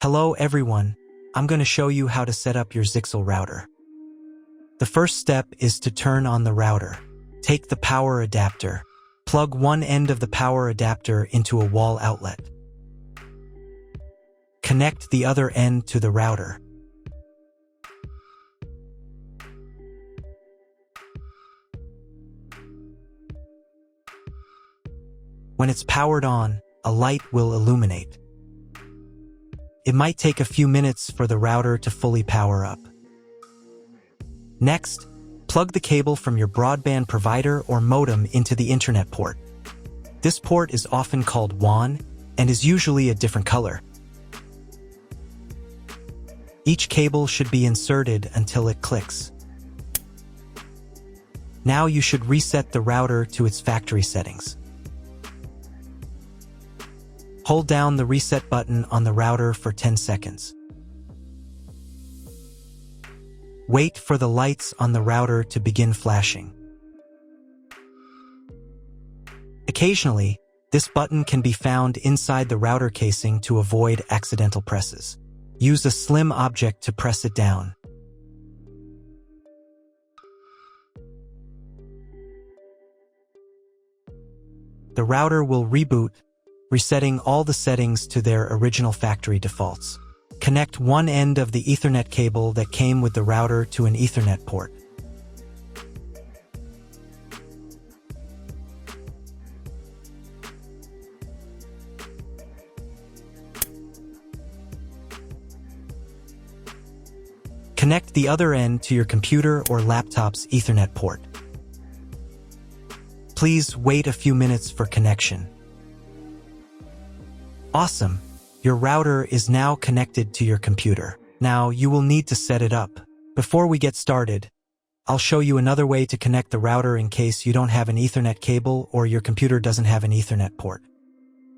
Hello everyone, I'm going to show you how to set up your Zyxel router. The first step is to turn on the router. Take the power adapter. Plug one end of the power adapter into a wall outlet. Connect the other end to the router. When it's powered on, a light will illuminate. It might take a few minutes for the router to fully power up. Next, plug the cable from your broadband provider or modem into the Internet port. This port is often called WAN and is usually a different color. Each cable should be inserted until it clicks. Now you should reset the router to its factory settings. Hold down the reset button on the router for 10 seconds. Wait for the lights on the router to begin flashing. Occasionally, this button can be found inside the router casing to avoid accidental presses. Use a slim object to press it down. The router will reboot, resetting all the settings to their original factory defaults. Connect one end of the Ethernet cable that came with the router to an Ethernet port. Connect the other end to your computer or laptop's Ethernet port. Please wait a few minutes for connection. Awesome! Your router is now connected to your computer. Now you will need to set it up. Before we get started, I'll show you another way to connect the router in case you don't have an Ethernet cable or your computer doesn't have an Ethernet port.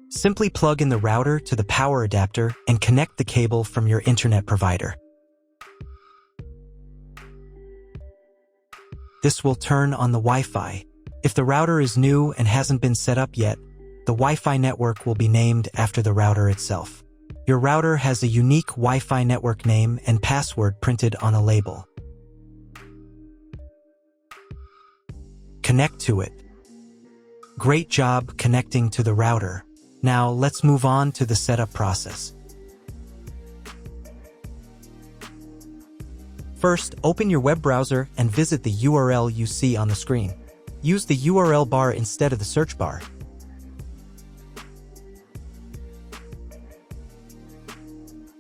Simply plug in the router to the power adapter and connect the cable from your internet provider. This will turn on the Wi-Fi. If the router is new and hasn't been set up yet, the Wi-Fi network will be named after the router itself. Your router has a unique Wi-Fi network name and password printed on a label. Connect to it. Great job connecting to the router. Now let's move on to the setup process. First, open your web browser and visit the URL you see on the screen. Use the URL bar instead of the search bar.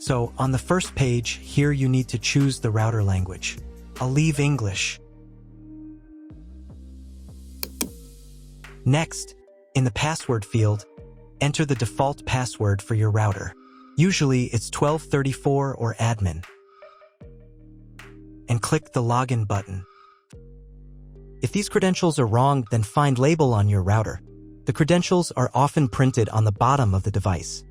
So, on the first page, here you need to choose the router language. I'll leave English. Next, in the password field, enter the default password for your router. Usually it's 1234 or admin. And click the login button. If these credentials are wrong, then find label on your router. The credentials are often printed on the bottom of the device.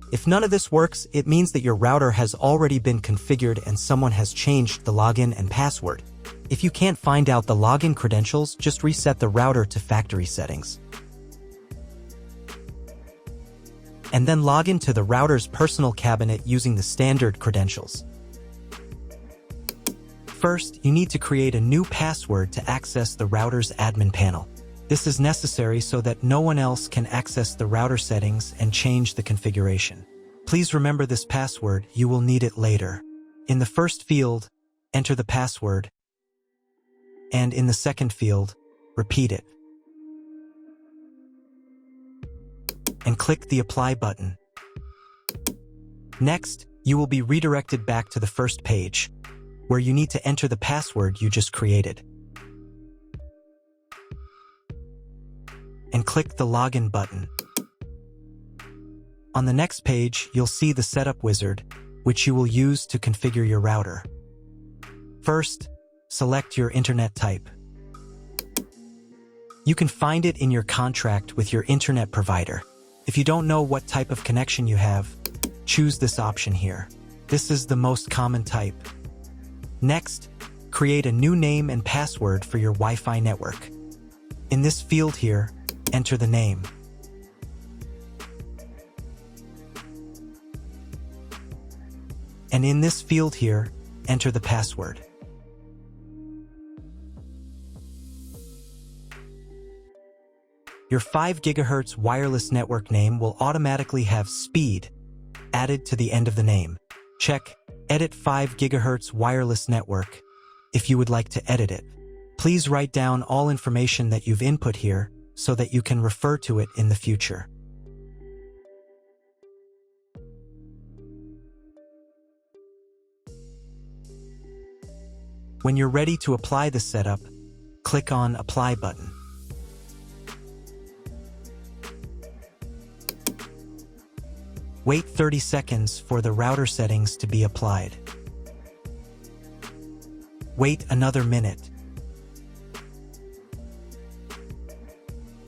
If none of this works, it means that your router has already been configured and someone has changed the login and password. If you can't find out the login credentials, just reset the router to factory settings. And then log into the router's personal cabinet using the standard credentials. First, you need to create a new password to access the router's admin panel. This is necessary so that no one else can access the router settings and change the configuration. Please remember this password, you will need it later. In the first field, enter the password, and in the second field, repeat it. And click the Apply button. Next, you will be redirected back to the first page, where you need to enter the password you just created. And click the Login button. On the next page, you'll see the Setup wizard, which you will use to configure your router. First, select your internet type. You can find it in your contract with your internet provider. If you don't know what type of connection you have, choose this option here. This is the most common type. Next, create a new name and password for your Wi-Fi network. In this field here, enter the name. And in this field here, enter the password. Your 5 GHz wireless network name will automatically have speed added to the end of the name. Check Edit 5 GHz wireless network if you would like to edit it. Please write down all information that you've input here so that you can refer to it in the future. When you're ready to apply the setup, click on Apply button. Wait 30 seconds for the router settings to be applied. Wait another minute.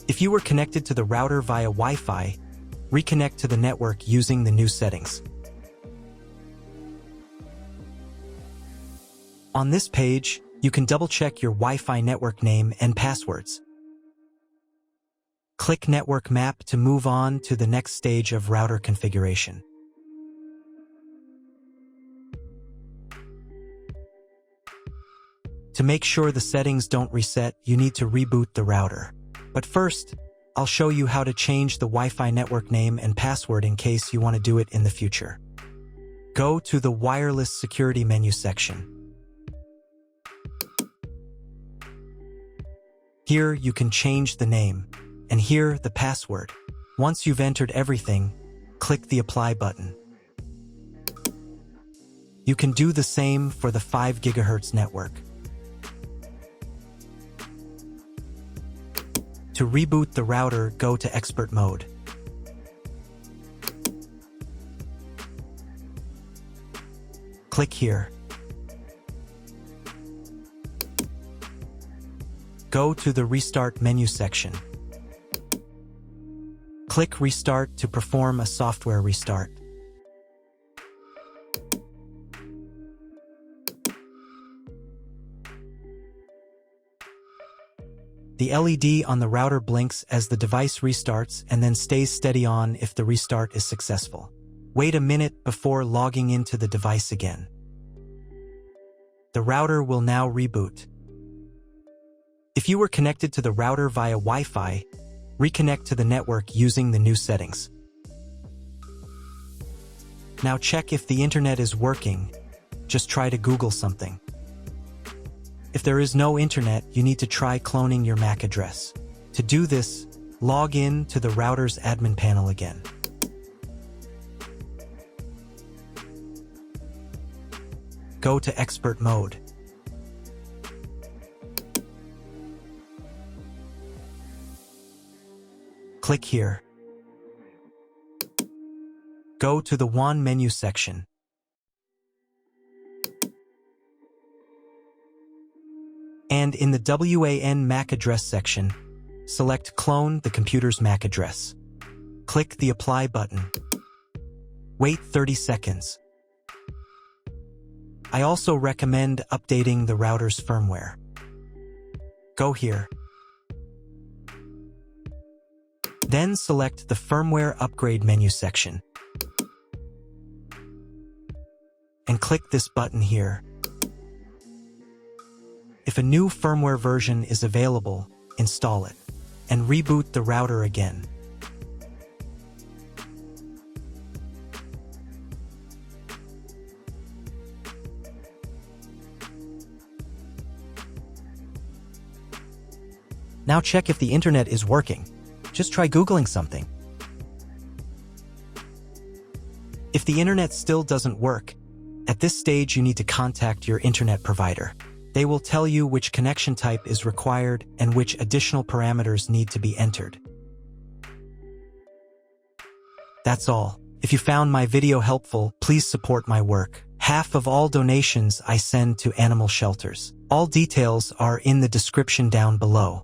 If you were connected to the router via Wi-Fi, reconnect to the network using the new settings. On this page, you can double-check your Wi-Fi network name and passwords. Click Network Map to move on to the next stage of router configuration. To make sure the settings don't reset, you need to reboot the router. But first, I'll show you how to change the Wi-Fi network name and password in case you want to do it in the future. Go to the Wireless Security menu section. Here you can change the name, and here the password. Once you've entered everything, click the Apply button. You can do the same for the 5 GHz network. To reboot the router, go to Expert Mode. Click here. Go to the Restart menu section. Click Restart to perform a software restart. The LED on the router blinks as the device restarts and then stays steady on if the restart is successful. Wait a minute before logging into the device again. The router will now reboot. If you were connected to the router via Wi-Fi, reconnect to the network using the new settings. Now check if the internet is working. Just try to Google something. If there is no internet, you need to try cloning your MAC address. To do this, log in to the router's admin panel again. Go to Expert Mode. Click here. Go to the WAN menu section. And in the WAN MAC address section, select Clone the computer's MAC address. Click the Apply button. Wait 30 seconds. I also recommend updating the router's firmware. Go here. Then select the Firmware Upgrade menu section. And click this button here. If a new firmware version is available, install it, and reboot the router again. Now check if the internet is working. Just try Googling something. If the internet still doesn't work, at this stage you need to contact your internet provider. They will tell you which connection type is required and which additional parameters need to be entered. That's all. If you found my video helpful, please support my work. Half of all donations I send to animal shelters. All details are in the description down below.